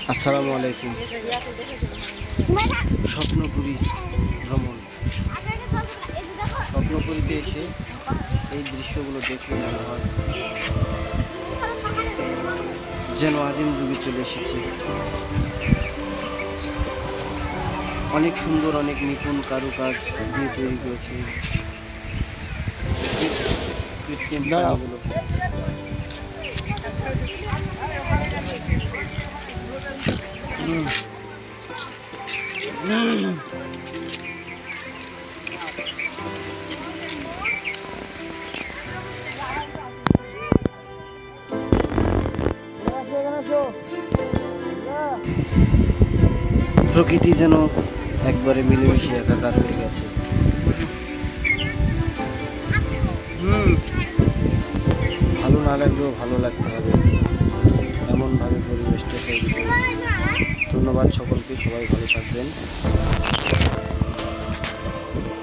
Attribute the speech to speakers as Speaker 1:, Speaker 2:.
Speaker 1: আসসালামু আলাইকুম। স্বপ্নপুরী ভ্রমণ। স্বপ্নপুরীতে এসে এই দৃশ্যগুলো দেখলে মনে হয় যেন আদিম যুগে চলে এসেছি। অনেক সুন্দর, অনেক নিপুণ কারুকাজ দিয়ে তৈরি করেছে কৃত্রিম প্রাণীগুলো। প্রকৃতি যেন একবারে মিলেমিশে একাকার হয়ে গেছে। ভালো না লাগলেও ভালো লাগতে হবে, এমনভাবে পরিবেশটা তৈরি করেছে। ধন্যবাদ সকলকে, সবাই ভালো থাকবেন।